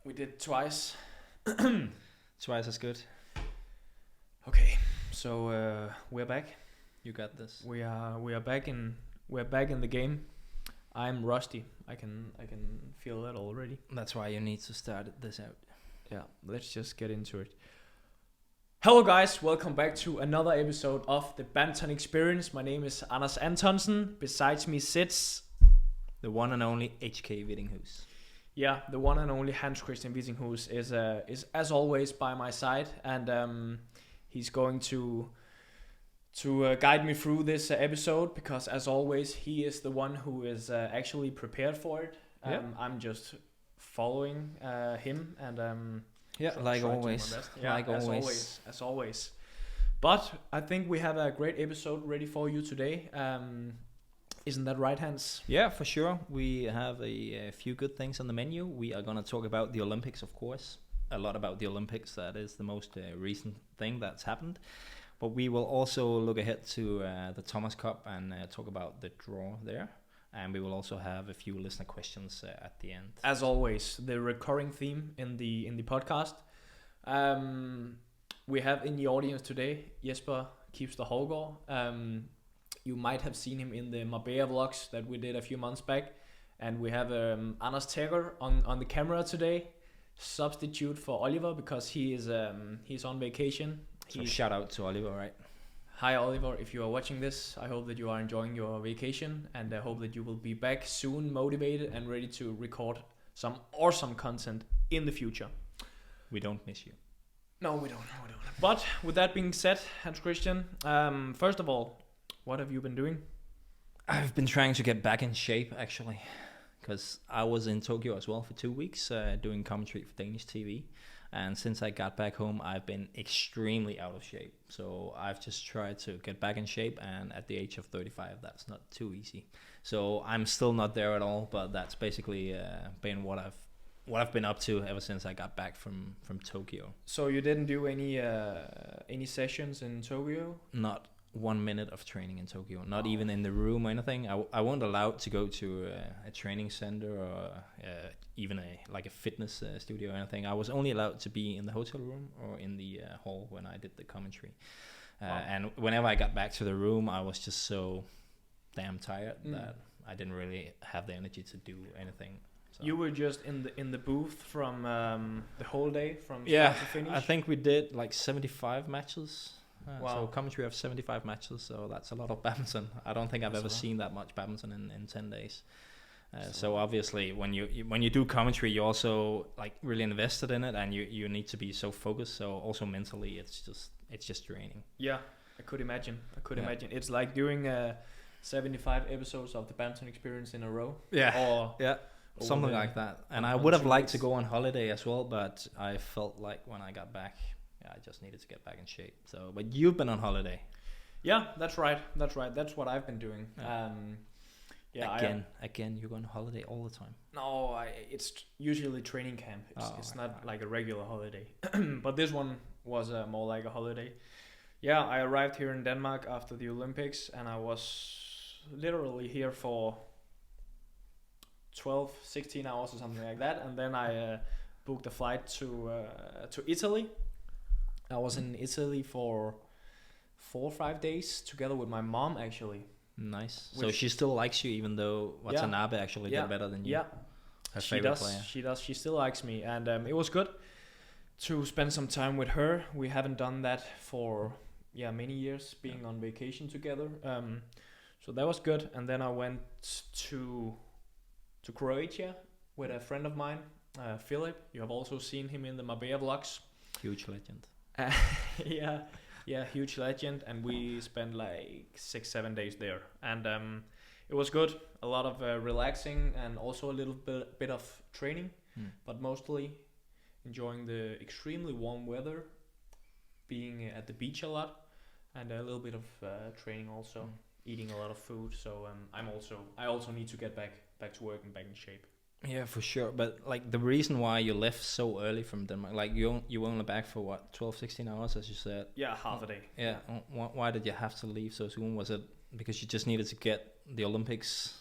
We did twice. Twice as good. Okay, so we're back. You got this. We are back in the game. I'm rusty. I can feel that already. That's why you need to start this out. Yeah, let's just get into it. Hello guys, welcome back to another episode of the Badminton Experience. My name is Anders Antonsen. Besides me sits the one and only HK Vittinghus. Yeah, the one and only Hans-Kristian is as always by my side, and he's going to guide me through this episode because, as always, he is the one who is actually prepared for it. I'm just following him and like always. Yeah, like as always. But I think we have a great episode ready for you today. Isn't that right, Hans? Yeah, for sure. We have a few good things on the menu. We are going to talk about the Olympics, of course. A lot about the Olympics. That is the most recent thing that's happened. But we will also look ahead to the Thomas Cup and talk about the draw there. And we will also have a few listener questions at the end. As always, the recurring theme in the podcast. We have in the audience today Jesper Keeps the Holgård. You might have seen him in the Marbella vlogs that we did a few months back. And we have Anders Tegger on the camera today. Substitute for Oliver because he's on vacation. So shout out to Oliver, right? Hi Oliver, if you are watching this, I hope that you are enjoying your vacation. And I hope that you will be back soon, motivated and ready to record some awesome content in the future. We don't miss you. No, we don't. But with that being said, Hans-Kristian, first of all, what have you been doing? I've been trying to get back in shape, actually, because I was in Tokyo as well for 2 weeks doing commentary for Danish TV. And since I got back home, I've been extremely out of shape. So I've just tried to get back in shape. And at the age of 35, that's not too easy. So I'm still not there at all. But that's basically been what I've been up to ever since I got back from Tokyo. So you didn't do any sessions in Tokyo? Not 1 minute of training in Tokyo, not even in the room or anything. I wasn't allowed to go to a training center or even a fitness studio or anything. I was only allowed to be in the hotel room or in the hall when I did the commentary. And whenever I got back to the room, I was just so damn tired that I didn't really have the energy to do anything. So. You were just in the booth from the whole day, from start to finish? I think we did like 75 matches. Wow. So commentary of 75 matches, so that's a lot of badminton. I don't think I've ever seen that much badminton in 10 days. So obviously when you do commentary, you also like really invested in it, and you need to be so focused. So also mentally, it's just draining. Yeah, I could imagine. It's like doing 75 episodes of the Badminton Experience in a row. Or something like that. And I would have liked to go on holiday as well, but I felt like when I got back, I just needed to get back in shape. So, but you've been on holiday. Yeah, that's right. That's what I've been doing. Again, you're going on holiday all the time. No, it's usually training camp. It's not like a regular holiday. But this one was more like a holiday. Yeah, I arrived here in Denmark after the Olympics, and I was literally here for 12, 16 hours or something like that. And then I booked a flight to Italy. I was in Italy for 4 or 5 days together with my mom, actually. Nice. So she still likes you, even though Watanabe actually did better than you. Yeah, her favorite player. She does. She still likes me, and it was good to spend some time with her. We haven't done that for many years, being on vacation together. So that was good. And then I went to Croatia with a friend of mine, Philip. You have also seen him in the Marbella vlogs. Huge legend. Huge legend, and we spent like 6-7 days there, and it was good. A lot of relaxing and also a little bit of training, but mostly enjoying the extremely warm weather, being at the beach a lot, and a little bit of training also, eating a lot of food. So I also need to get back to work and back in shape. Yeah, for sure. But like the reason why you left so early from Denmark, like you were only back for what, 12, 16 hours, as you said? Yeah, half a day. Yeah. Why did you have to leave so soon? Was it because you just needed to get the Olympics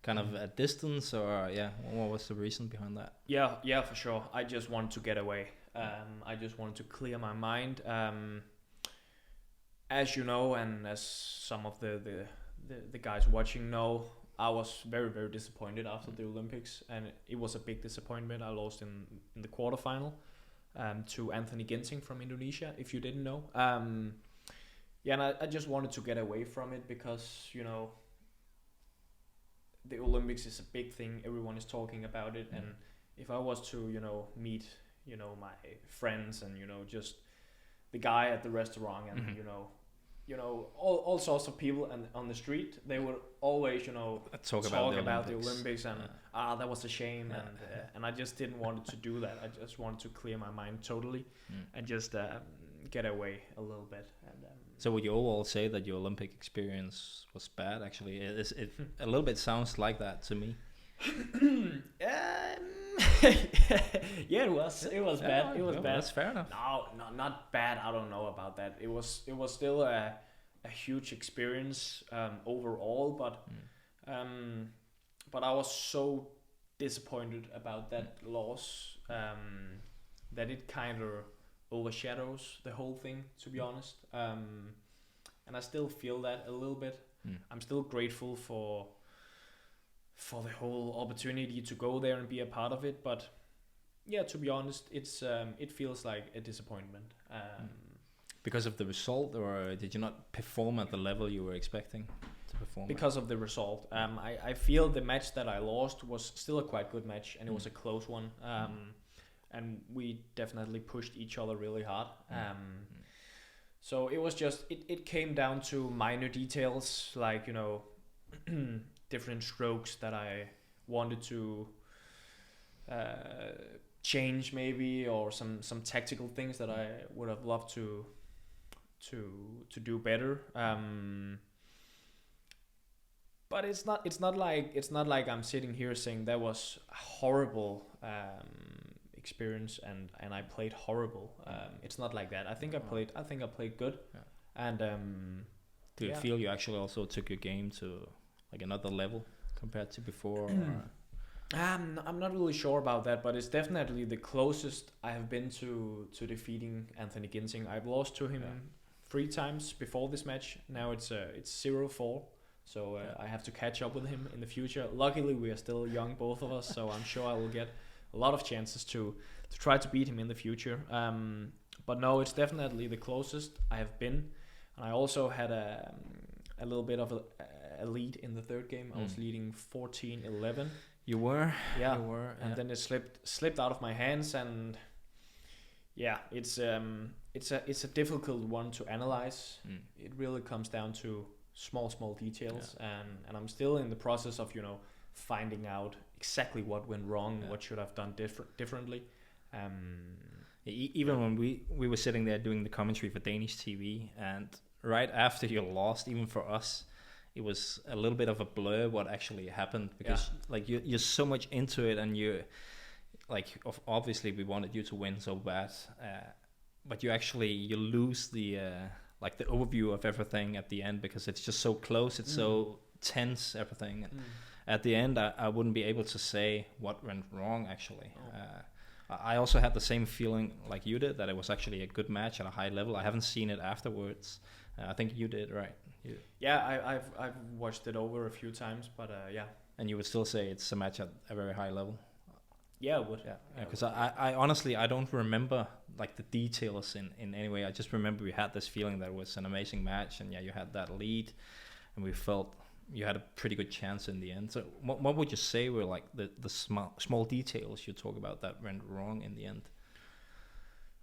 kind of a distance, or what was the reason behind that? Yeah, for sure. I just wanted to get away. I just wanted to clear my mind. As you know, and as some of the guys watching know, I was very, very disappointed after the Olympics, and it was a big disappointment. I lost in the quarterfinal to Anthony Ginting from Indonesia, if you didn't know. And I just wanted to get away from it because, the Olympics is a big thing. Everyone is talking about it, and if I was to, meet, my friends and, just the guy at the restaurant and, all sorts of people and on the street, they would always, talk about the Olympics and that was a shame, and I just didn't want to do that. I just wanted to clear my mind totally and just get away a little bit. And so would you overall say that your Olympic experience was bad? Actually, it a little bit sounds like that to me. Yeah, it was bad. It was bad. That's fair enough. No, not bad. I don't know about that. It was still a huge experience overall, but I was so disappointed about that loss that it kind of overshadows the whole thing, to be honest. And I still feel that a little bit. I'm still grateful for the whole opportunity to go there and be a part of it, but to be honest, it feels like a disappointment. Because of the result, or did you not perform at the level you were expecting to perform? Because of the result. I feel the match that I lost was still a quite good match, and it was a close one. And we definitely pushed each other really hard. So it was just, it came down to minor details, like, different strokes that I wanted to change maybe, or some tactical things that I would have loved to do better. But it's not like I'm sitting here saying that was a horrible experience and I played horrible. It's not like that. I think I played good. And do you feel you actually also took your game to like another level compared to before? I'm not really sure about that, but it's definitely the closest I have been to defeating Anthony Ginting. I've lost to him 3 times before this match. Now it's 0-4, so I have to catch up with him in the future. Luckily, we are still young, both of us, so I'm sure I will get a lot of chances to try to beat him in the future. But no, it's definitely the closest I have been. And I also had a little bit of a lead in the third game. I was leading 14-11. You were? Yeah. You were. And then it slipped out of my hands, and it's a difficult one to analyze. It really comes down to small details, and I'm still in the process of finding out exactly what went wrong, what should I've done differently. Even when we were sitting there doing the commentary for Danish TV, and right after you lost, even for us, it was a little bit of a blur what actually happened, because like you're so much into it, and you like obviously we wanted you to win so bad, but you lose the like the overview of everything at the end, because it's just so close, it's so tense, everything. And at the end, I wouldn't be able to say what went wrong actually. I also had the same feeling like you did, that it was actually a good match at a high level. I haven't seen it afterwards. I think you did, right? I've watched it over a few times, but And you would still say it's a match at a very high level? Yeah, I would. Because I honestly, I don't remember like the details in any way. I just remember we had this feeling that it was an amazing match, and you had that lead, and we felt you had a pretty good chance in the end. So what would you say were like the small details you talk about that went wrong in the end?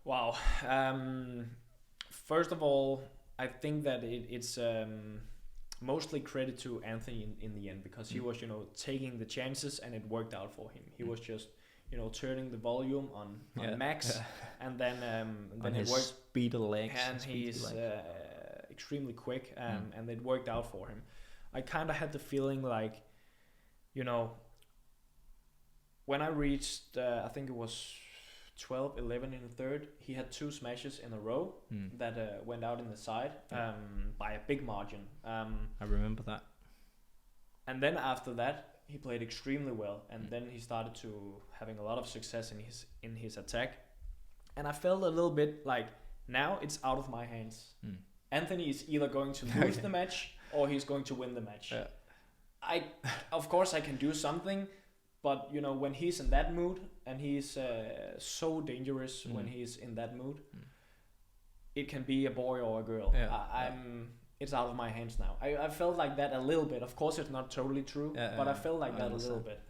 Wow. First of all, I think that it's mostly credit to Anthony in the end, because he was taking the chances, and it worked out for him. He was just turning the volume on max, and then it worked. Speed of legs, and he's extremely quick, and it worked out for him. I kind of had the feeling like, when I reached, I think it was 12-11 in the third, he had 2 smashes in a row that went out in the side by a big margin. I remember that. And then after that, he played extremely well, and then he started to having a lot of success in his attack, and I felt a little bit like now it's out of my hands. Anthony is either going to lose the match or he's going to win the match. Of course I can do something, but you know, when he's in that mood, and he's so dangerous when he's in that mood, it can be a boy or a girl. It's out of my hands now. I felt like that a little bit. Of course, it's not totally true, but I felt like that a little bit.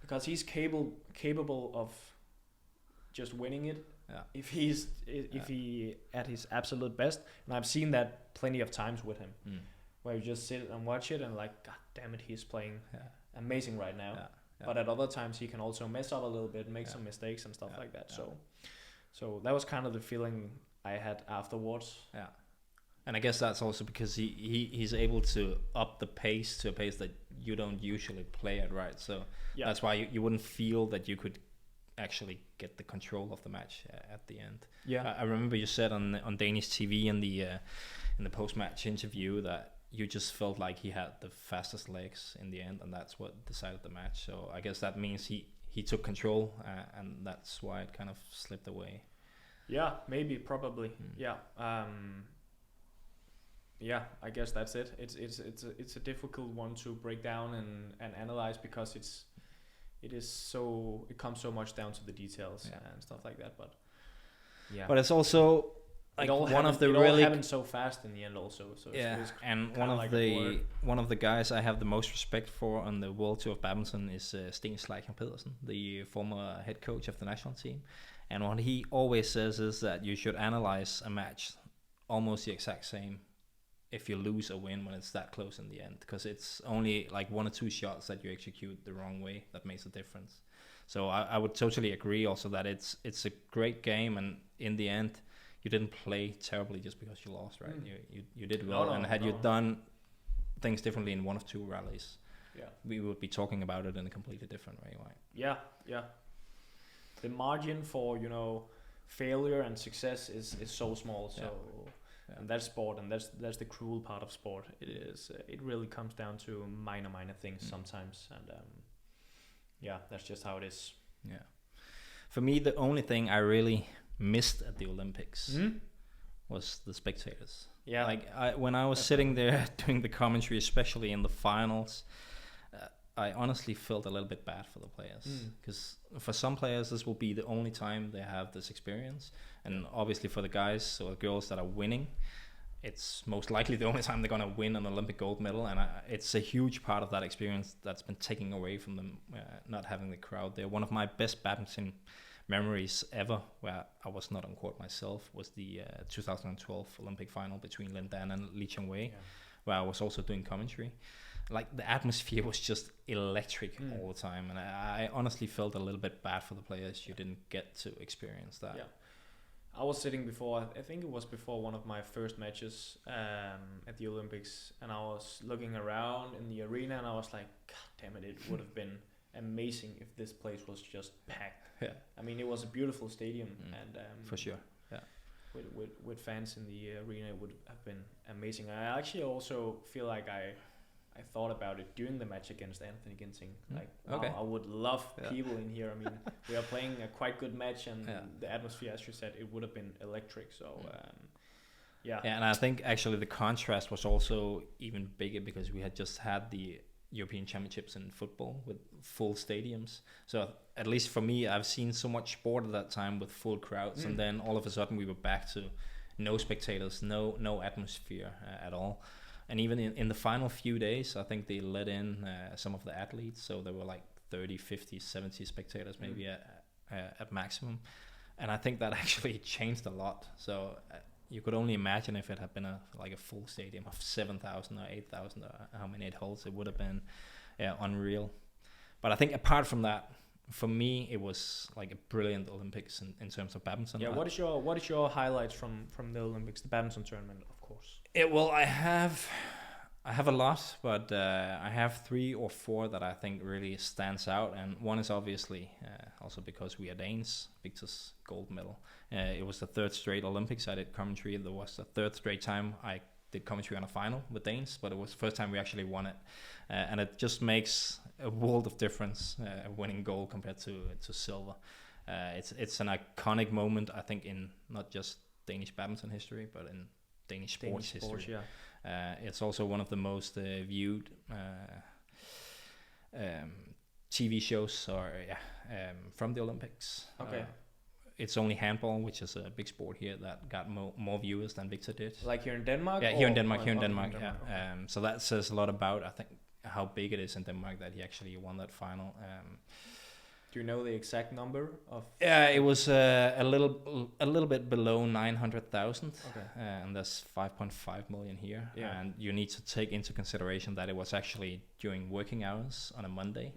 Because he's capable of just winning it if he at his absolute best. And I've seen that plenty of times with him, where you just sit and watch it and like, God damn it, he's playing amazing right now. But at other times he can also mess up a little bit, make some mistakes and stuff like that. So that was kind of the feeling I had afterwards. And I guess that's also because he's able to up the pace to a pace that you don't usually play at, right? So that's why you wouldn't feel that you could actually get the control of the match at the end. I remember you said on Danish TV in the post-match interview that you just felt like he had the fastest legs in the end, and that's what decided the match. So I guess that means he took control, and that's why it kind of slipped away. Yeah, maybe, probably. I guess that's it. It's a difficult one to break down and analyze, because it comes so much down to the details and stuff like that. But but it's also like all happened so fast in the end also. So and one of the guys I have the most respect for on the World Tour of Badminton is Sten Schleicher Pedersen, the former head coach of the national team. And what he always says is that you should analyze a match almost the exact same if you lose or win when it's that close in the end, because it's only like one or two shots that you execute the wrong way that makes a difference. So I would totally agree also that it's a great game, and in the end you didn't play terribly just because you lost, right? You did well, and had you done things differently in one of two rallies, we would be talking about it in a completely different way, right? The margin for, you know, failure and success is so small. So and that's sport, and that's the cruel part of sport. It really comes down to minor things sometimes, and that's just how it is. For me, the only thing I really missed at the Olympics was the spectators. When I was sitting there doing the commentary, especially in the finals, I honestly felt a little bit bad for the players, because for some players this will be the only time they have this experience, and obviously for the guys or girls that are winning, it's most likely the only time they're going to win an Olympic gold medal, and it's a huge part of that experience that's been taken away from them, not having the crowd there. One of my best badminton memories ever, where I was not on court myself, was the 2012 Olympic final between Lin Dan and Lee Chong-wei, where I was also doing commentary. Like, the atmosphere was just electric all the time, and I honestly felt a little bit bad for the players who didn't get to experience that. I was sitting before, I think it was before one of my first matches at the Olympics, and I was looking around in the arena, and I was like, God damn it, it would have been amazing if this place was just packed. I mean, it was a beautiful stadium, and for sure, with fans in the arena, it would have been amazing. I actually also feel like I thought about it during the match against Anthony Ginting. Like, wow, I would love people in here. I mean, we are playing a quite good match, and the atmosphere, as you said, it would have been electric. So, and I think actually the contrast was also even bigger, because we had just had the European Championships in football with full stadiums. So at least for me, I've seen so much sport at that time with full crowds, and then all of a sudden we were back to no spectators, no atmosphere at all. And even in the final few days, I think they let in some of the athletes. So there were like 30, 50, 70 spectators maybe at maximum. And I think that actually changed a lot. So you could only imagine if it had been a full stadium of 7,000 or 8,000 or how many it holds, it would have been unreal. But I think apart from that, for me, it was like a brilliant Olympics in terms of badminton. What is your highlights from the Olympics, the badminton tournament, of course? Well, I have a lot, but I have 3 or 4 that I think really stands out, and one is obviously also because we are Danes, Viktor's gold medal. It was the 3rd straight Olympics I did commentary. There was the 3rd straight time I did commentary on a final with Danes, but it was the first time we actually won it, and it just makes a world of difference winning gold compared to silver. It's an iconic moment, I think, in not just Danish badminton history, but in Danish sports history. Yeah. It's also one of the most viewed TV shows from the Olympics. Okay. It's only handball, which is a big sport here, that got more viewers than Viktor did. Like here in Denmark? Yeah, here in Denmark. Yeah. Okay. So that says a lot about, I think, how big it is in Denmark that he actually won that final. Do you know the exact number of? Yeah, it was a little bit below 900,000, and there's 5.5 million here. Yeah. And you need to take into consideration that it was actually during working hours on a Monday.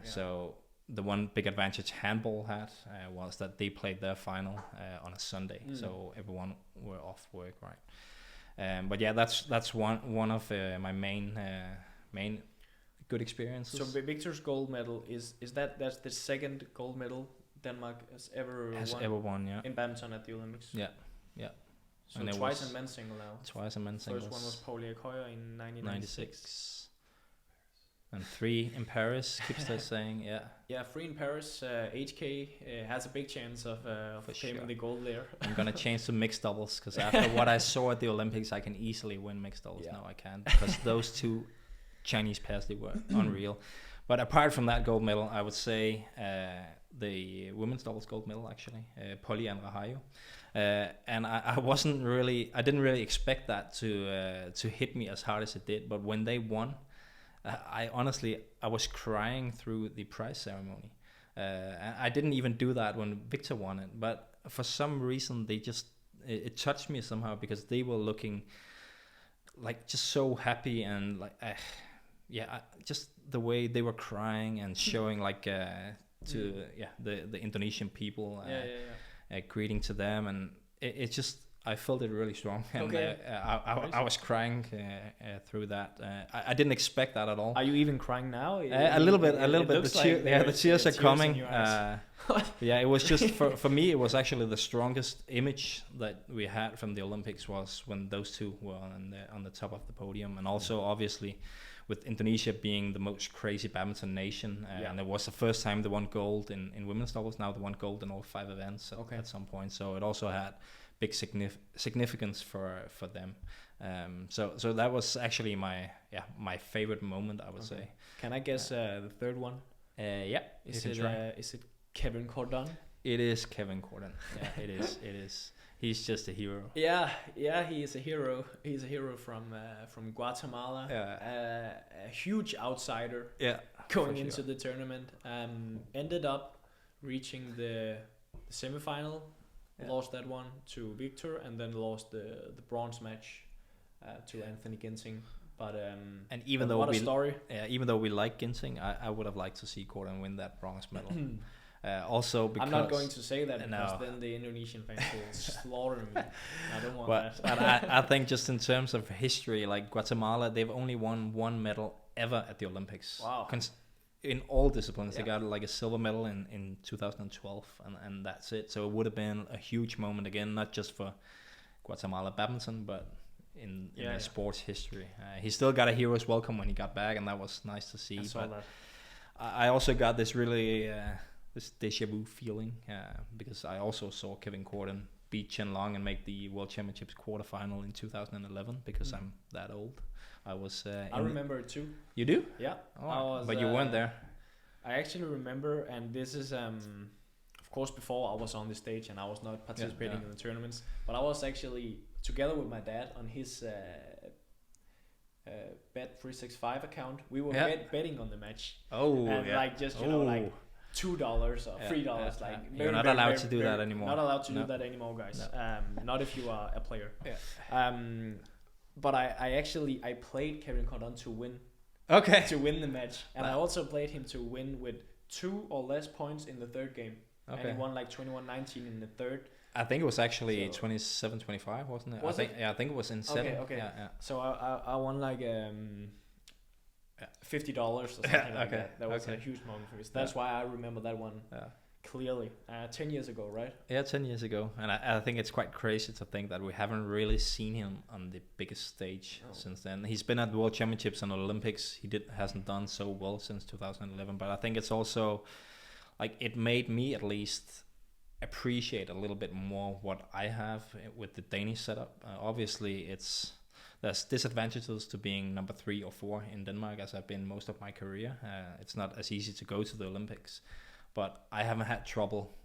So the one big advantage handball had was that they played their final on a Sunday, so everyone were off work, right? But yeah, that's one of my main good experiences. So Viktor's gold medal that's the second gold medal Denmark has ever won, yeah, in badminton at the Olympics. Yeah. So twice in men's single now. Twice in men's single. First one was Polii in 1996. And 3 in Paris, keeps that saying, yeah. Yeah, 3 in Paris. HK has a big chance of claiming the gold there. I'm going to change to mixed doubles, because after what I saw at the Olympics, I can easily win mixed doubles. Now I can, because those 2 Chinese pairs, they were unreal. But apart from that gold medal, I would say the women's doubles gold medal, actually, Polii and Rahayu. And I didn't really expect that to hit me as hard as it did. But when they won, I was crying through the prize ceremony. I didn't even do that when Viktor won it. But for some reason, it touched me somehow, because they were looking like just so happy, and like just the way they were crying and showing like the Indonesian people greeting to them, and it just, I felt it really strong, and I was crying through that. I didn't expect that at all. Are you even crying now? A little bit. The tears are coming. It was just for me. It was actually the strongest image that we had from the Olympics was when those 2 were on the top of the podium, and also obviously with Indonesia being the most crazy badminton nation, and it was the first time they won gold in women's doubles. Now they won gold in all 5 events at some point. So it also had big significance for them. So that was actually my favorite moment, I would say. Can I guess the third one? Is it Kevin Cordon? It is Kevin Cordon. Yeah, it is. He's just a hero. Yeah, he is a hero. He's a hero from Guatemala. A huge outsider. Yeah, going into the tournament. Ended up reaching the semifinal. Lost that one to Viktor, and then lost the bronze match to Anthony Ginting. But and even though we like Ginting, I would have liked to see Cordon win that bronze medal. Also, because I'm not going to say that, because then the Indonesian fans will slaughter me. I don't want that. But I think just in terms of history, like Guatemala, they've only won 1 medal ever at the Olympics. Wow. In all disciplines. They got like a silver medal in 2012, and that's it. So it would have been a huge moment again, not just for Guatemala badminton, but in sports history. He still got a hero's welcome when he got back, and that was nice to see. I saw that. I also got this really this deja vu feeling, because I also saw Kevin Cordon beat Chen Long and make the World Championships quarterfinal in 2011, because I'm that old. I was. I remember it too. You do? Yeah. Oh, but you weren't there. I actually remember, and this is of course before I was on the stage and I was not participating in the tournaments, but I was actually together with my dad on his Bet365 account. We were betting on the match. Oh, and like just like $2 or $3, like you're not allowed to do that anymore. Not allowed to do that anymore, guys. No. Not if you are a player. Yeah. But I played Kevin Cordon to win. Okay. To win the match, and I also played him to win with 2 or less points in the third game. Okay. And he won like 21-19 in the third. I think it was actually 27-25, wasn't it? I think it was in 7. Okay. Yeah. So I won like $50 or something like that. That was a huge moment for me. So that's why I remember that one clearly. 10 years ago, right? Yeah, 10 years ago. And I think it's quite crazy to think that we haven't really seen him on the biggest stage since then. He's been at the World Championships and Olympics. He hasn't done so well since 2011. But I think it's also, like, it made me at least appreciate a little bit more what I have with the Danish setup. Obviously, there's disadvantages to being number 3 or 4 in Denmark, as I've been most of my career. It's not as easy to go to the Olympics, but I haven't had trouble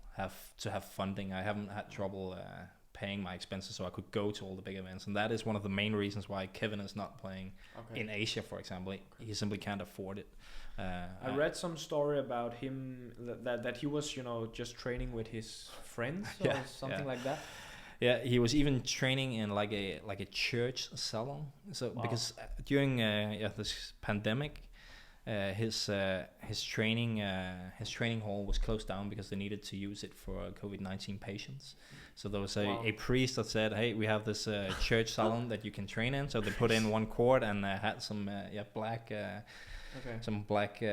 to have funding. I haven't had trouble paying my expenses so I could go to all the big events, and that is one of the main reasons why Kevin is not playing in Asia, for example. He simply can't afford it. I read some story about him that he was, just training with his friends or something like that. Yeah, he was even training in like a church salon. So because during this pandemic, his training hall was closed down because they needed to use it for COVID-19 patients. So there was a priest that said, "Hey, we have this church salon that you can train in." So they put in one court and had some black. Some black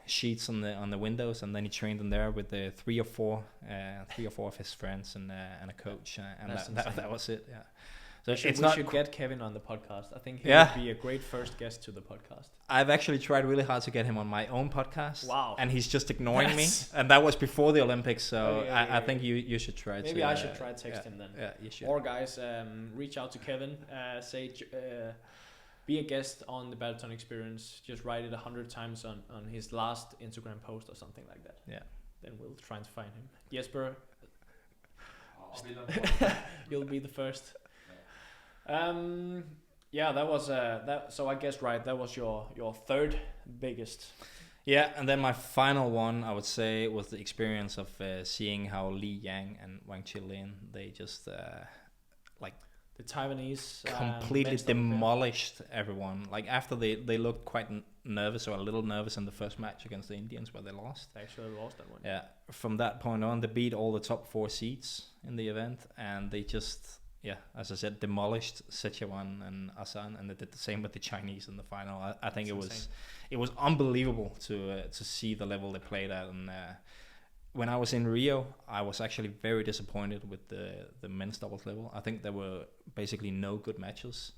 sheets on the windows, and then he trained in there with the three or four of his friends and a coach, and that was it. Yeah. So we should get Kevin on the podcast. I think he would be a great first guest to the podcast. I've actually tried really hard to get him on my own podcast. Wow. And he's just ignoring me. And that was before the Olympics, so I think you should try. Maybe I should try text him then. Yeah, you should. Or guys, reach out to Kevin. Say. Be a guest on the Badminton Experience. Just write it 100 times on his last Instagram post or something like that. Yeah. Then we'll try and find him. Jesper, you'll be the first. That was that. So I guess that was your third biggest. Yeah, and then my final one, I would say, was the experience of seeing how Li Yang and Wang Qilin, they just the Taiwanese completely demolished everyone. Like after they looked quite nervous, or a little nervous in the first match against the Indians where they lost. They actually lost that one. Yeah. From that point on, they beat all the top 4 seeds in the event, and they just, as I said, demolished Sichuan and Asan, and they did the same with the Chinese in the final. I think it was unbelievable to see the level they played at, and when I was in Rio, I was actually very disappointed with the men's doubles level. I think there were basically no good matches,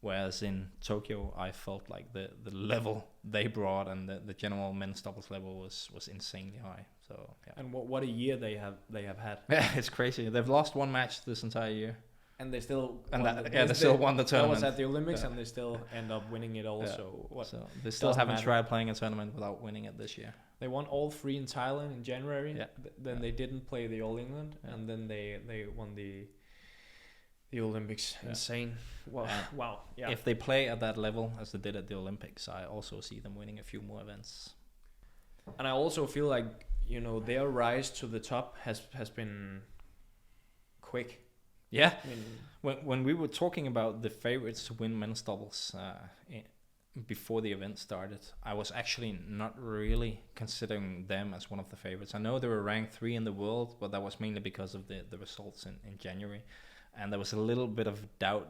whereas in Tokyo, I felt like the level they brought and the general men's doubles level was insanely high. So yeah. And what a year they have had. Yeah, it's crazy. They've lost one match this entire year. And they still still won the tournament. That was at the Olympics, and they still end up winning it also. Yeah. So they still haven't tried playing a tournament without winning it this year. They won all 3 in Thailand in January. Yeah. Then they didn't play the All England, and then they won the Olympics. Yeah. Insane. Wow. Yeah. If they play at that level as they did at the Olympics, I also see them winning a few more events. And I also feel like their rise to the top has been quick. Yeah, when we were talking about the favorites to win men's doubles before the event started, I was actually not really considering them as one of the favorites. I know they were ranked 3 in the world, but that was mainly because of the results in January. And there was a little bit of doubt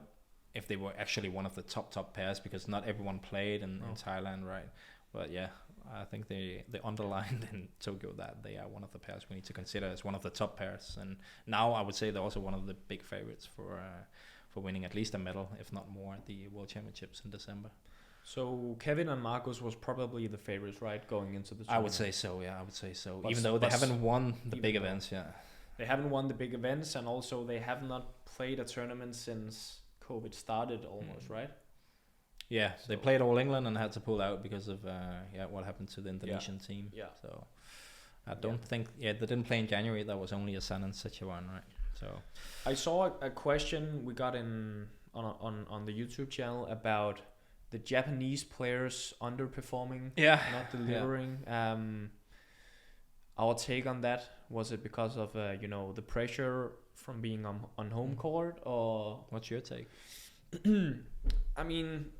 if they were actually one of the top pairs, because not everyone played in Thailand, right? But yeah, I think they underlined in Tokyo that they are one of the pairs we need to consider as one of the top pairs. And now I would say they're also one of the big favorites for winning at least a medal, if not more, at the World Championships in December. So Kevin and Marcus was probably the favorites, right, going into the tournament? I would say so, yeah. But even though they haven't won the big events, They haven't won the big events, and also they have not played a tournament since COVID started almost, right? Yeah, so they played All England and had to pull out because of what happened to the Indonesian team. Yeah. So I don't think they didn't play in January. That was only Asan and Sichuan, right? So I saw a question we got on the YouTube channel about the Japanese players underperforming, not delivering. Yeah. Our take on that, was it because of the pressure from being on home court, or what's your take? I mean,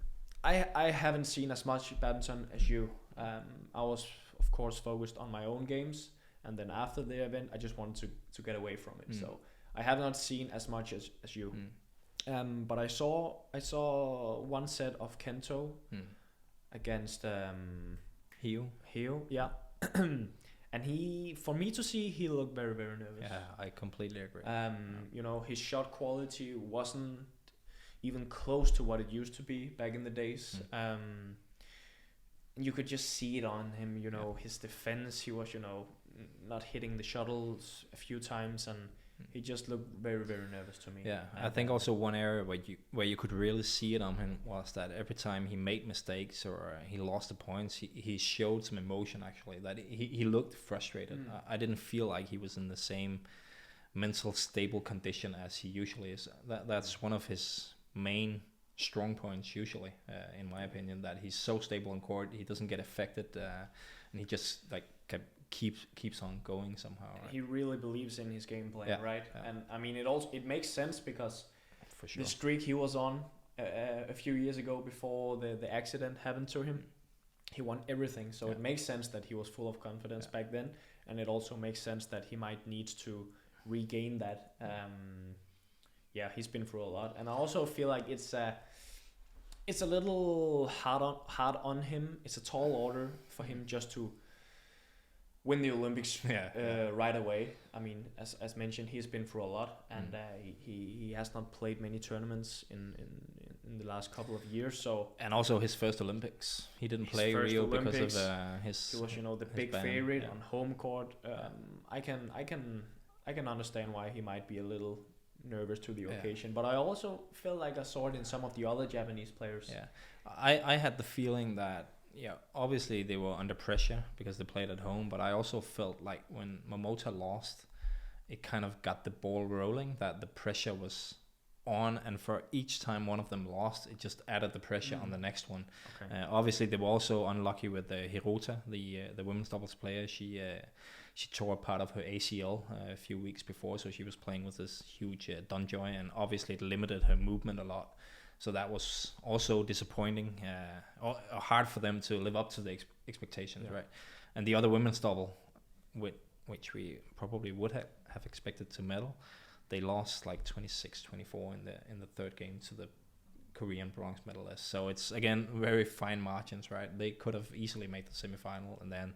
I haven't seen as much badminton as you. I was of course focused on my own games, and then after the event I just wanted to get away from it. So I have not seen as much as you. But I saw one set of Kento against Hio, yeah. and for me to see, he looked very, very nervous. Yeah, I completely agree. You know, his shot quality wasn't even close to what it used to be back in the days. You could just see it on him, you know, his defense. He was, you know, not hitting the shuttles a few times, and he just looked very, very nervous to me. Yeah, I think also one area where you could really see it on him was that every time he made mistakes or he lost the points, he showed some emotion actually. That he looked frustrated. I didn't feel like he was in the same mental stable condition as he usually is. That's one of his main strong points usually, in my opinion. That he's so stable in court, he doesn't get affected, and he just like keeps on going somehow. Right? He really believes in his game plan, right? Yeah. And I mean, it makes sense because for sure the streak he was on a few years ago before the accident happened to him, he won everything. So it makes sense that he was full of confidence back then, and it also makes sense that he might need to regain that. He's been through a lot, and I also feel like it's a little hard on him. It's a tall order for him just to win the Olympics right away. I mean, as mentioned, he's been through a lot, and he has not played many tournaments in the last couple of years. So, and also his first Olympics, he didn't play Rio because of his. He was, you know, the big favorite on home court. I can understand why he might be a little nervous to the occasion, but I also feel like I saw it in some of the other Japanese players. Yeah, I had the feeling that obviously they were under pressure because they played at home, but I also felt like when Momota lost, it kind of got the ball rolling, that the pressure was on, and for each time one of them lost, it just added the pressure on the next one. Okay. Obviously they were also unlucky with Hirota, the women's doubles player. She tore a part of her ACL a few weeks before, so she was playing with this huge donjoy, and obviously it limited her movement a lot. So that was also disappointing, or hard for them to live up to the expectations, right? And the other women's double, which we probably would have expected to medal, they lost like 26-24 in the third game to the Korean bronze medalists. So it's again very fine margins, right? They could have easily made the semifinal, and then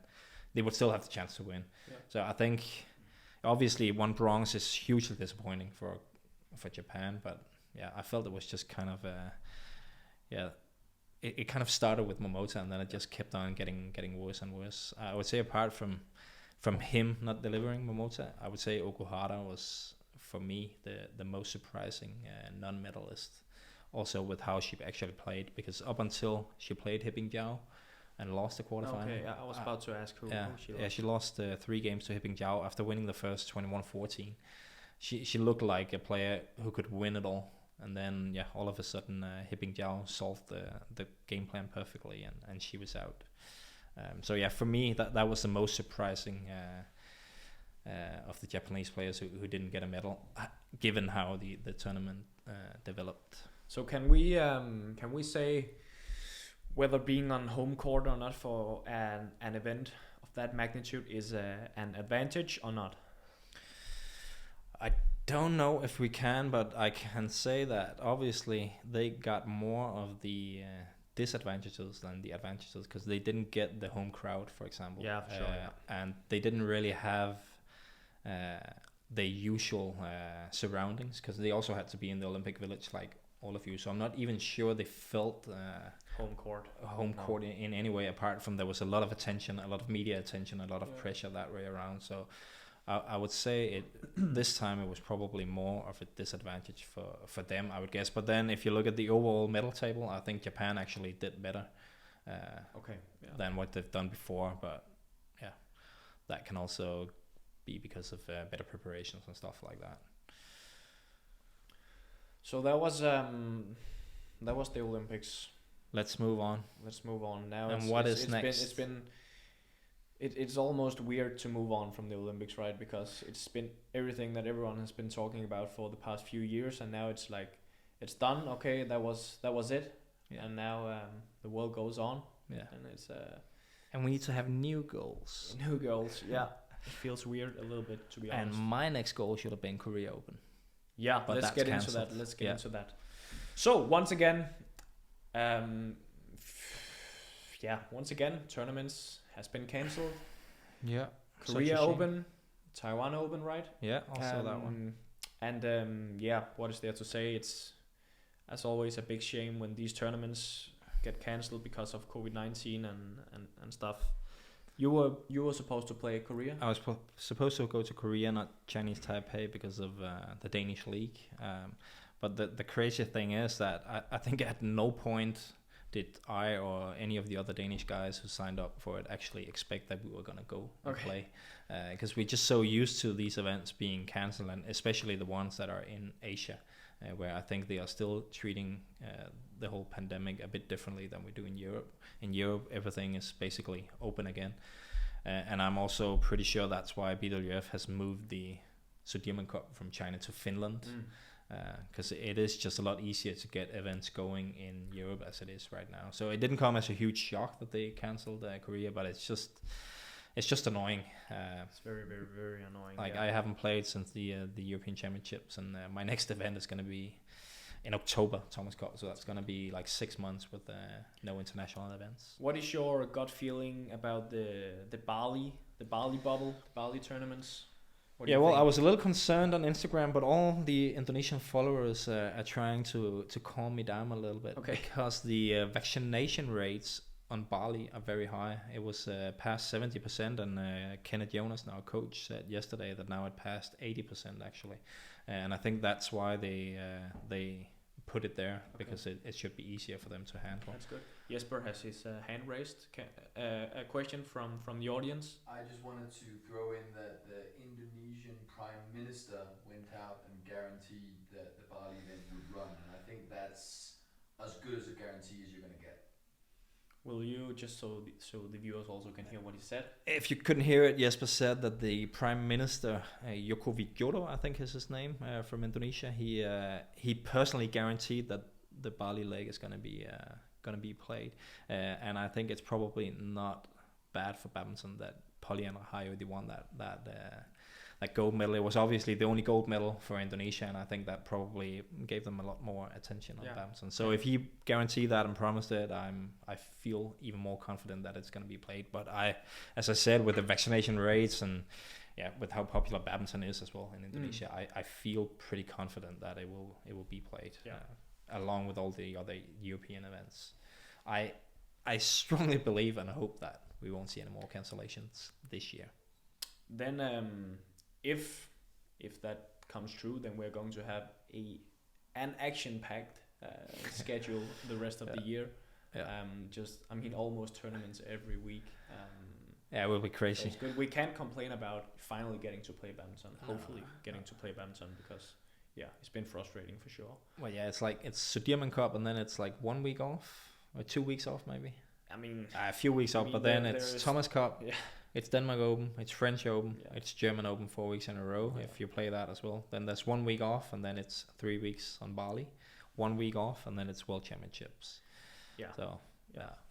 they would still have the chance to win. Yeah. So I think obviously one bronze is hugely disappointing for Japan, but I felt it was just kind of it kind of started with Momota, and then it just kept on getting worse and worse. I would say apart from him not delivering Momota, I would say Okuhara was for me the most surprising non-medalist, also with how she actually played, because up until she played Hipping Jiao and lost the quarterfinal. Okay, I was about to ask who she lost. Yeah, she lost 3 games to Hipping Jiao after winning the first 21-14. She looked like a player who could win it all, and then all of a sudden Hipping Jiao solved the game plan perfectly, and she was out. For me that was the most surprising of the Japanese players who didn't get a medal, given how the tournament developed. So can we say whether being on home court or not for an event of that magnitude is an advantage or not? I don't know if we can, but I can say that obviously they got more of the disadvantages than the advantages, because they didn't get the home crowd, for example. Yeah, for sure. And they didn't really have the usual surroundings, because they also had to be in the Olympic Village like all of you. So I'm not even sure they felt home court in any way, apart from there was a lot of attention, a lot of media attention, a lot of pressure that way around. So I would say this time it was probably more of a disadvantage for them, I would guess. But then if you look at the overall medal table, I think Japan actually did better than what they've done before. But that can also be because of better preparations and stuff like that. So that was the Olympics. Let's move on now. And what is next? It's almost weird to move on from the Olympics, right? Because it's been everything that everyone has been talking about for the past few years, and now it's like it's done. Okay, that was it, and now the world goes on. Yeah, and it's and we need to have new goals. Yeah. It feels weird a little bit, to be honest. And my next goal should have been Korea Open. Yeah, but let's get into that. So once again, tournaments has been cancelled. Yeah. Korea Open, Taiwan Open, right? Yeah, also that one. And yeah, what is there to say? It's as always a big shame when these tournaments get cancelled because of COVID-19 and stuff. You were supposed to play Korea. I was supposed to go to Korea, not Chinese Taipei, because of the Danish league. But the crazy thing is that I think at no point did I or any of the other Danish guys who signed up for it actually expect that we were going to go and play. Because we're just so used to these events being cancelled, and especially the ones that are in Asia, where I think they are still treating the whole pandemic a bit differently than we do in Europe. In Europe, everything is basically open again. And I'm also pretty sure that's why BWF has moved the Sudirman Cup from China to Finland. Because it is just a lot easier to get events going in Europe as it is right now. So it didn't come as a huge shock that they cancelled Korea, but it's just annoying. It's very, very, very annoying. Like I haven't played since the European Championships, and my next event is going to be in October, Thomas Cup. So that's going to be like 6 months with no international events. What is your gut feeling about the Bali bubble, the Bali tournaments? Yeah, well, I was a little concerned on Instagram, but all the Indonesian followers are trying to calm me down a little bit. Because the vaccination rates on Bali are very high. It was past 70%, and Kenneth Jonas, our coach, said yesterday that now it passed 80% actually. And I think that's why they put it there, because it should be easier for them to handle. That's good. Jesper has his hand raised. A question from the audience. I just wanted to throw in that the Indonesian Prime Minister went out and guaranteed that the Bali event would run, and I think that's as good as a guarantee as you're going to get. Will you, just so the viewers also can hear what he said? If you couldn't hear it, Jesper said that the Prime Minister, Joko Widodo, I think is his name, from Indonesia, he personally guaranteed that the Bali leg is going to be played, and I think it's probably not bad for badminton that Polii and Rahayu, they won that gold medal. It was obviously the only gold medal for Indonesia, and I think that probably gave them a lot more attention on badminton. So if he guaranteed that and promised it, I feel even more confident that it's going to be played. But as I said, with the vaccination rates and with how popular badminton is as well in Indonesia, I feel pretty confident that it will be played, along with all the other European events. I strongly believe and hope that we won't see any more cancellations this year. Then if that comes true, then we're going to have an action-packed schedule the rest of the year. Almost tournaments every week. It will be crazy. So it's good. We can't complain about finally getting to play badminton. Hopefully getting to play badminton, because it's been frustrating for sure. Well, it's Sudirman Cup, and then it's like 1 week off or 2 weeks off maybe. I mean, a few weeks off, but then it's Thomas Cup. Yeah. It's Denmark Open, it's French Open, it's German Open 4 weeks in a row, if you play that as well. Then there's 1 week off, and then it's 3 weeks on Bali. 1 week off, and then it's World Championships. Yeah. So,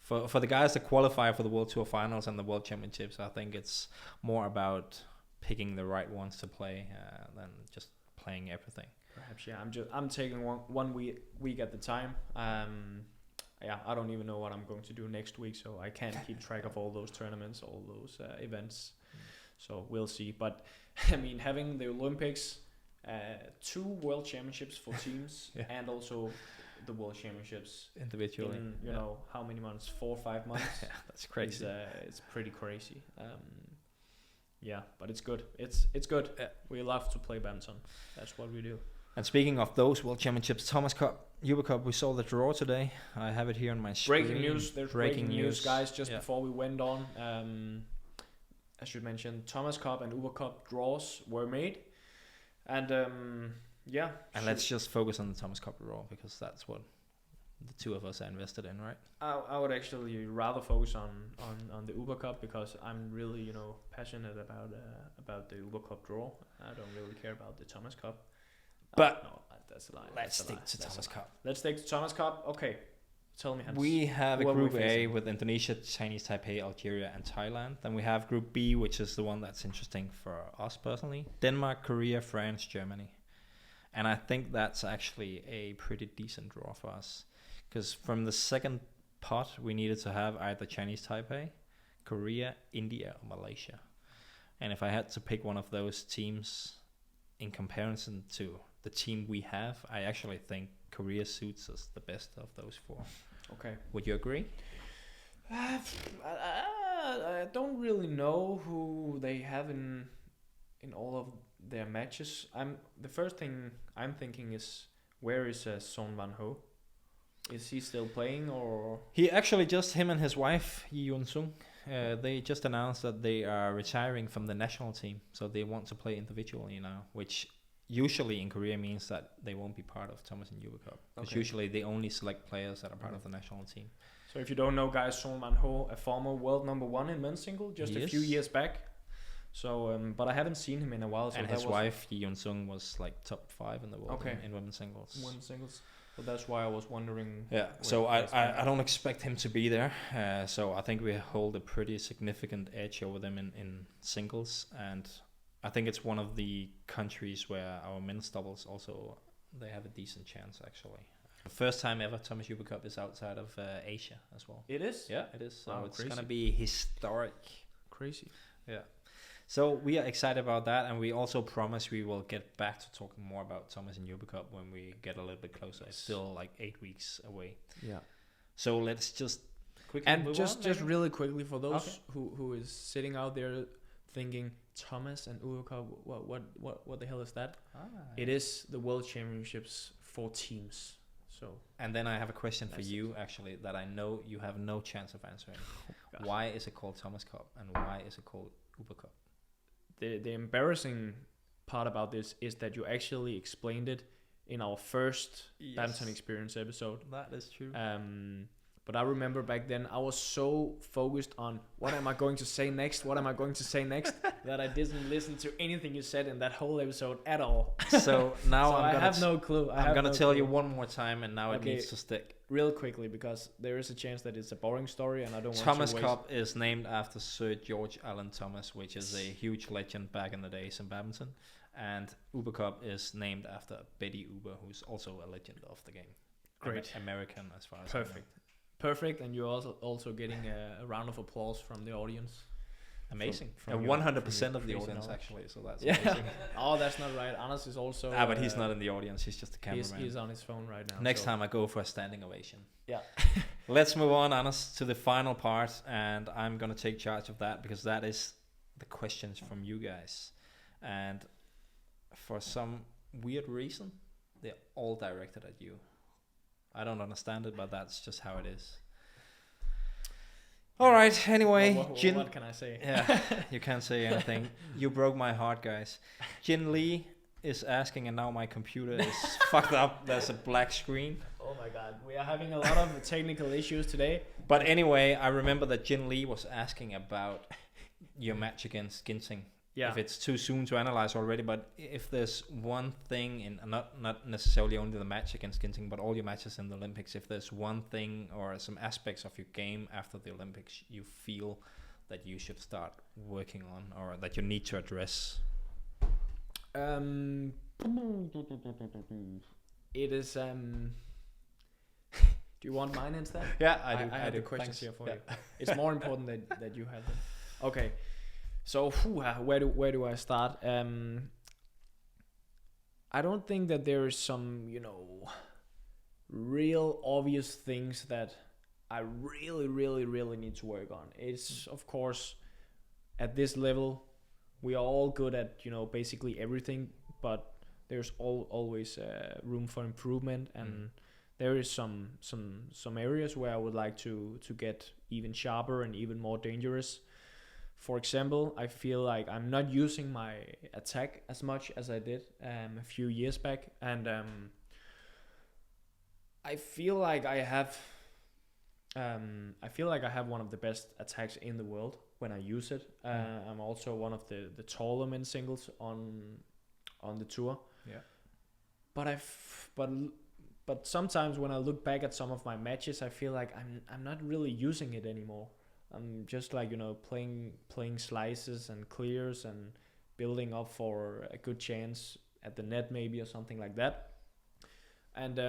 For the guys that qualify for the World Tour Finals and the World Championships, I think it's more about picking the right ones to play than just playing everything. Perhaps, I'm taking one week at the time. I don't even know what I'm going to do next week, so I can't keep track of all those tournaments, all those events. So we'll see. But I mean, having the Olympics, 2 World Championships for teams, and also the World Championships individually. In, know, how many months? 4 or 5 months. That's crazy. It's pretty crazy. But it's good. It's good. We love to play badminton. That's what we do. And speaking of those World Championships, Thomas Cup, Uber Cup, we saw the draw today. I have it here on my screen. Breaking news. There's breaking news, guys, just before we went on. I should mention, Thomas Cup and Uber Cup draws were made. And, And let's just focus on the Thomas Cup draw, because that's what the two of us are invested in, right? I would actually rather focus on the Uber Cup, because I'm really, passionate about the Uber Cup draw. I don't really care about the Thomas Cup. But no, that's a lie. Let's stick to Thomas Cup. Let's stick to Thomas Cup. Okay, tell me, Hans. We have a Group A with Indonesia, Chinese Taipei, Algeria, and Thailand. Then we have Group B, which is the one that's interesting for us personally. Denmark, Korea, France, Germany. And I think that's actually a pretty decent draw for us. Because from the second pot, we needed to have either Chinese Taipei, Korea, India, or Malaysia. And if I had to pick one of those teams in comparison to the team we have, I actually think Korea suits us the best of those 4. Okay. Would you agree? I don't really know who they have in all of their matches. The first thing I'm thinking is, where is Son Van Ho? Is he still playing, or? He actually him and his wife Yi Yun Sung, they just announced that they are retiring from the national team, so they want to play individually now, which usually in Korea means that they won't be part of Thomas and Uber Cup, because usually they only select players that are part of the national team. So if you don't know, guys, Son Van Ho, a former world number 1 in men's single, just a few years back. So, but I haven't seen him in a while. So and his wife Yi Yun Sung was like top 5 in the world in women's singles. Women's singles. So that's why I was wondering. Yeah. So I don't expect him to be there. So I think we hold a pretty significant edge over them in singles, and I think it's one of the countries where our men's doubles also, they have a decent chance actually. The first time ever Thomas Uber Cup is outside of Asia as well. It is? Yeah, it is. So it's crazy. gonna be historic. Crazy. Yeah. So we are excited about that, and we also promise we will get back to talking more about Thomas and Uber Cup when we get a little bit closer. It's still like 8 weeks away. Yeah. So let's just quickly and move just on, really quickly for those who is sitting out there thinking Thomas and Uber Cup, what the hell is that? It is the World Championships for teams. So. And then I have a question for you actually that I know you have no chance of answering. Why is it called Thomas Cup and why is it called Uber Cup? The embarrassing part about this is that you actually explained it in our first Badminton Experience episode. That is true. But I remember back then I was so focused on what am I going to say next, that I didn't listen to anything you said in that whole episode at all. So now I have no clue. I'm gonna tell you one more time, and now it needs to stick. Real quickly, because there is a chance that it's a boring story, and I don't want Thomas to Cup is named after Sir George Allen Thomas, which is a huge legend back in the days in badminton, and Uber Cup is named after Betty Uber, who's also a legend of the game. Great. American as far as I know. Perfect, and you're also getting a round of applause from the audience. Amazing. From 100% of the audience actually, so that's yeah. amazing. Oh, that's not right. Anders is also. But he's not in the audience. He's just a cameraman. He's on his phone right now. Next time I go for a standing ovation. Yeah. Let's move on, Anders, to the final part, and I'm gonna take charge of that because that is the questions from you guys, and for some weird reason, they're all directed at you. I don't understand it, but that's just how it is. All right. Anyway, what can I say? Yeah, you can't say anything. You broke my heart, guys. Jin Lee is asking, and now my computer is fucked up. There's a black screen. Oh my god, we are having a lot of technical issues today. But anyway, I remember that Jin Lee was asking about your match against Ginting. Yeah. If it's too soon to analyze already, but if there's one thing in not necessarily only the match against Ginting, but all your matches in the Olympics, if there's one thing or some aspects of your game after the Olympics you feel that you should start working on or that you need to address. It is do you want mine instead? Yeah, I do. I have the questions here for you. It's more important that you have them. Okay. So where do I start? I don't think that there is some, real obvious things that I really need to work on. It's of course at this level we are all good at basically everything, but there's always room for improvement, and there is some areas where I would like to get even sharper and even more dangerous. For example, I feel like I'm not using my attack as much as I did a few years back, and I feel like I have one of the best attacks in the world when I use it. I'm also one of the taller men singles on the tour. Yeah. But sometimes when I look back at some of my matches, I feel like I'm not really using it anymore. I'm just like playing slices and clears and building up for a good chance at the net maybe or something like that. And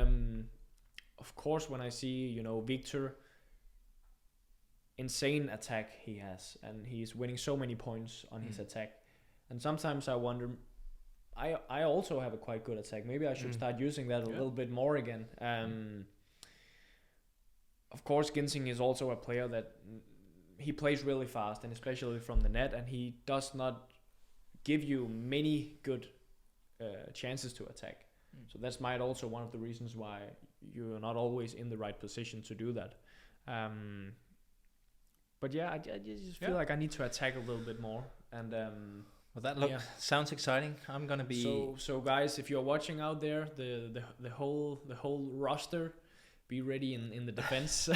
of course when I see Viktor insane attack he has, and he's winning so many points on his attack. And sometimes I wonder, I also have a quite good attack. Maybe I should start using that a little bit more again. Of course, Ginting is also a player that he plays really fast, and especially from the net, and he does not give you many good chances to attack. So that's might also one of the reasons why you're not always in the right position to do that. But yeah, I just feel like I need to attack a little bit more. And well, that sounds exciting. I'm gonna be so guys, if you're watching out there, the whole roster, be ready in the defense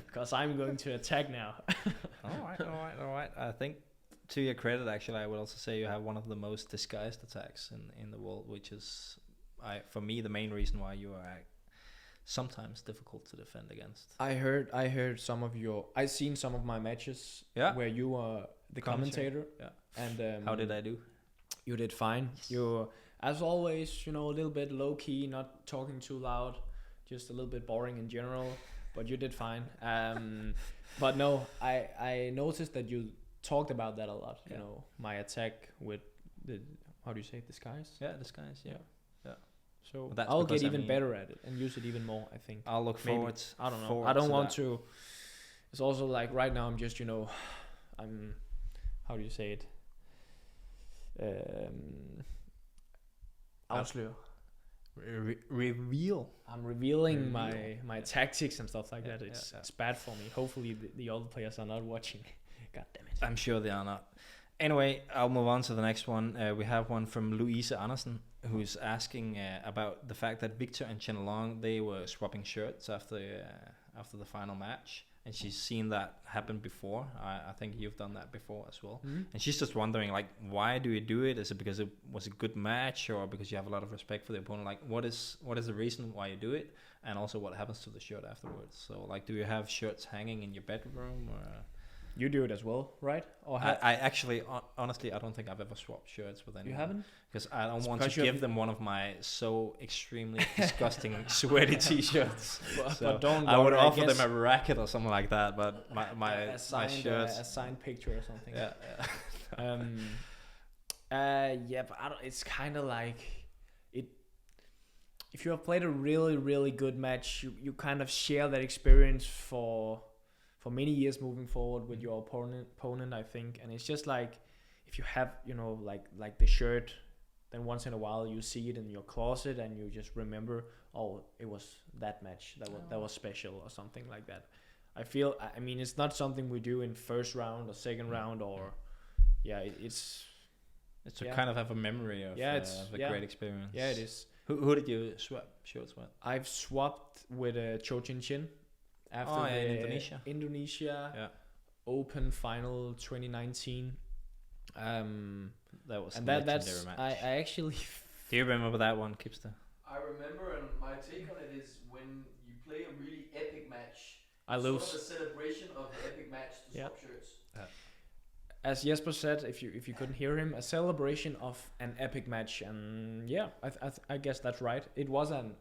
because I'm going to attack now. All right. I think to your credit, actually, I would also say you have one of the most disguised attacks in the world, which is, for me, the main reason why you are sometimes difficult to defend against. I heard some of I seen some of my matches where you are the commentator. Yeah. And how did I do? You did fine. Yes. You, as always, a little bit low key, not talking too loud, just a little bit boring in general, but you did fine. But no, I noticed that you talked about that a lot. You know, my attack with the, how do you say it, disguise? Yeah, disguise. Yeah. So I'll get even better at it and use it even more, I think. I'll look forward. I don't know. I don't want to. It's also like right now I'm just, I'm, how do you say it? Afsløre. Reveal. I'm revealing my tactics and stuff like that. It's bad for me. Hopefully the other players are not watching. God damn it. I'm sure they are not. Anyway, I'll move on to the next one. We have one from Louise Andersen, who's asking about the fact that Viktor and Chen Long, they were swapping shirts after the final match, and she's seen that happen before. I think you've done that before as well. And she's just wondering, like, why do you do it? Is it because it was a good match, or because you have a lot of respect for the opponent? Like, what is the reason why you do it, and also what happens to the shirt afterwards? So, like, do you have shirts hanging in your bedroom, or? You do it as well, right? Or I actually, honestly, I don't think I've ever swapped shirts with anyone. You haven't? Because I don't want to give them one of my so extremely disgusting sweaty t-shirts. But don't. I would offer them a racket or something like that. But my shirts, a signed picture or something. Yeah. But I don't. It's kind of like it. If you have played a really, really good match, you kind of share that experience for many years moving forward with your opponent, I think. And it's just like, if you have, like the shirt, then once in a while you see it in your closet and you just remember, oh, it was that match that was special or something like that. I mean, it's not something we do in first round or second round or, it's to kind of have a memory of a great experience. Yeah, it is. Who did you swap shirts with? I've swapped with Cho Chin after the Indonesia Open Final 2019. That was that's match. I actually. Do you remember that one, Kipster? I remember, and my take on it is when you play a really epic match, I lose. Sort of a celebration of the epic match to swap shirts. As Jesper said, if you couldn't hear him, a celebration of an epic match, and I guess that's right. It was an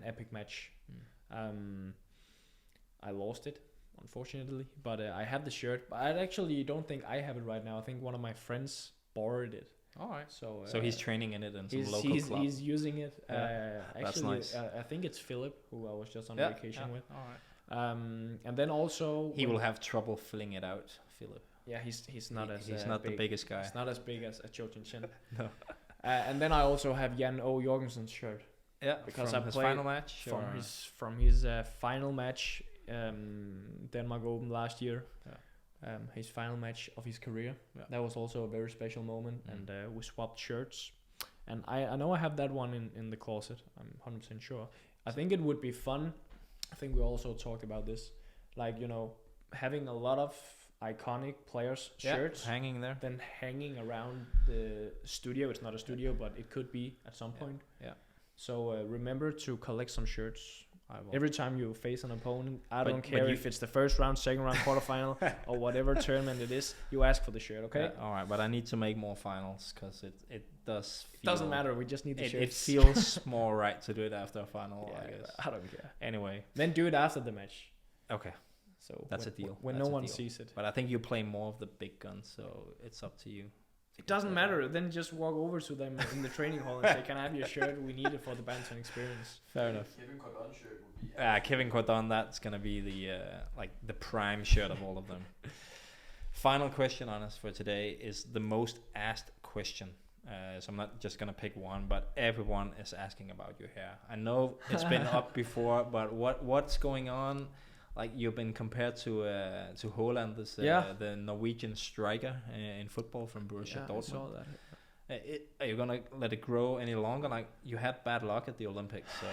epic match. I lost it, unfortunately, but I have the shirt. But I actually don't think I have it right now. I think one of my friends borrowed it. All right. So he's training in it in some local club. He's using it. Actually, that's nice. I think it's Philip, who I was just on vacation with. All right. And then also he will have trouble filling it out, Philip. Yeah, he's not the biggest guy. He's not as big as Cho Chin. No. And then I also have Jan O. Jorgensen's shirt. Yeah, because from his final match. From his final match, Denmark Open last year. Yeah. His final match of his career. Yeah. That was also a very special moment, and we swapped shirts. And I know I have that one in the closet. I'm 100% sure. I think it would be fun. I think we also talked about this, like having a lot of iconic players' shirts hanging there, then hanging around the studio. It's not a studio, but it could be at some point. Yeah. So remember to collect some shirts. Every time you face an opponent, I don't care if it's the first round, second round, quarterfinal, or whatever tournament it is, you ask for the shirt, okay? Yeah, all right, but I need to make more finals because it does feel... Doesn't matter, we just need the shirt. It feels more right to do it after a final, I guess. I don't care. Anyway. Then do it after the match. Okay. So That's a deal. when That's no a one deal. sees it. But I think you play more of the big guns, so it's up to you. It doesn't matter. Then just walk over to them in the training hall and say, "Can I have your shirt? We need it for the Badminton Experience." Fair enough. Kevin Cordon shirt would be. Kevin Cordon, that's gonna be the prime shirt of all of them. Final question on us for today is the most asked question. So I'm not just gonna pick one, but everyone is asking about your hair. I know it's been up before, but what's going on? Like, you've been compared to Haaland, the Norwegian striker in football from Borussia Dortmund. I saw that. Are you gonna let it grow any longer? Like, you had bad luck at the Olympics, so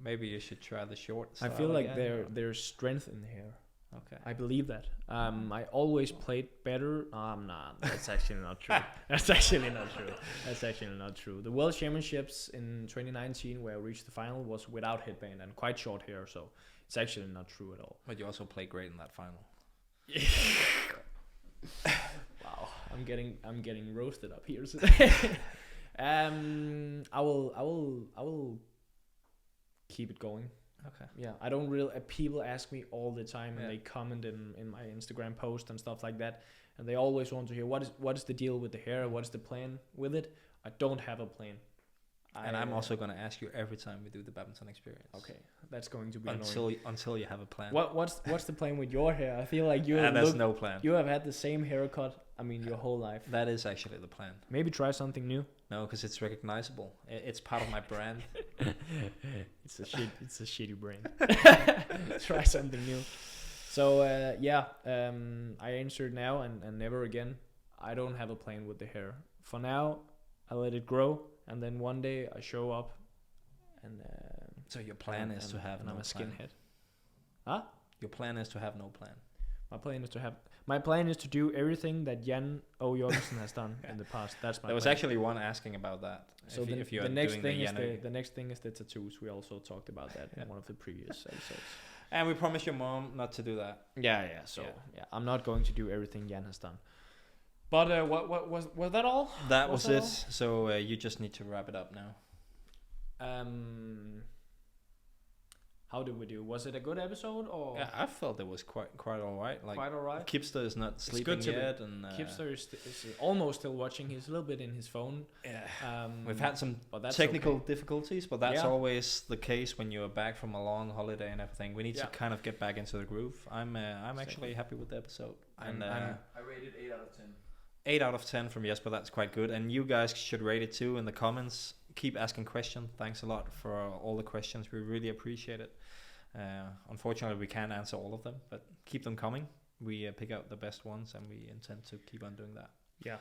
maybe you should try the short style. I feel like there's strength in the hair. Okay. I believe that. I always played better. Nah, that's actually not true. That's actually not true. The World Championships in 2019, where I reached the final, was without headband and quite short hair, so it's actually not true at all. But you also played great in that final. Wow, I'm getting roasted up here today. I will keep it going. Okay. Yeah, I don't really. People ask me all the time, and they comment in my Instagram post and stuff like that, and they always want to hear what is the deal with the hair, what is the plan with it. I don't have a plan. And I'm also going to ask you every time we do the Badminton Experience. Okay, that's going to be until you have a plan. What's the plan with your hair? I feel like there's no plan. You have had the same haircut. I mean, your whole life. That is actually the plan. Maybe try something new. No, because it's recognizable. It's part of my brand. It's a shitty brand. Try something new. So I answered now and never again. I don't have a plan with the hair. For now, I let it grow, and then one day I show up, and so your plan is to have no I'm a plan. skinhead. Huh? Your plan is to have no plan. My plan is to do everything that Jan O. Jorgensen has done in the past. That's my plan. There was actually one asking about that. So the next thing is the tattoos. We also talked about that in one of the previous episodes. And we promised your mom not to do that. Yeah. So I'm not going to do everything Jan has done. But what was that all? That was it. So you just need to wrap it up now. How did we do? Was it a good episode or? Yeah, I felt it was quite all right. Like, quite all right. Kipster is not sleeping yet, and Kipster is almost still watching. He's a little bit in his phone. Yeah. We've had some technical difficulties, but that's always the case when you're back from a long holiday and everything. We need to kind of get back into the groove. I'm actually happy with the episode. I rated 8 out of 10. 8 out of 10 from Jesper. That's quite good. And you guys should rate it too in the comments. Keep asking questions. Thanks a lot for all the questions. We really appreciate it. Unfortunately, we can't answer all of them, but keep them coming. We pick out the best ones, and we intend to keep on doing that. Yeah.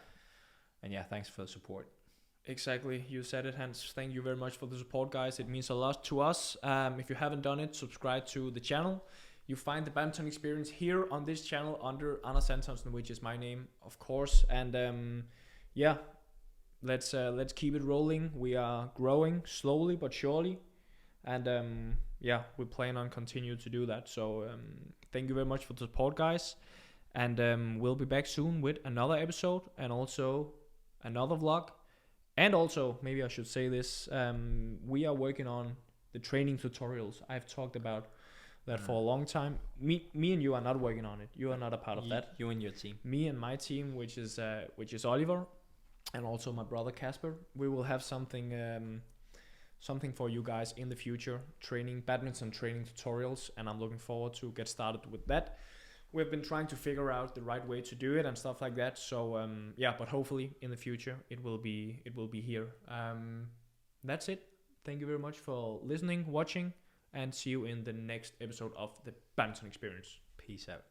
And thanks for the support. Exactly. You said it, Hans. Thank you very much for the support, guys. It means a lot to us. If you haven't done it, subscribe to the channel. You find the Badminton Experience here on this channel under Antonsen, which is my name, of course. And let's keep it rolling. We are growing slowly but surely, and we plan on continue to do that. So thank you very much for the support, guys, and we'll be back soon with another episode and also another vlog. And also, maybe I should say this, we are working on the training tutorials. I've talked about that for a long time. Me and you are not working on it. You are not a part of that. You and your team. Me and my team, which is Oliver, and also my brother Casper. We will have something for you guys in the future. Badminton training tutorials, and I'm looking forward to get started with that. We've been trying to figure out the right way to do it and stuff like that. So but hopefully in the future it will be here. That's it. Thank you very much for listening, watching, and see you in the next episode of the Badminton Experience. Peace out.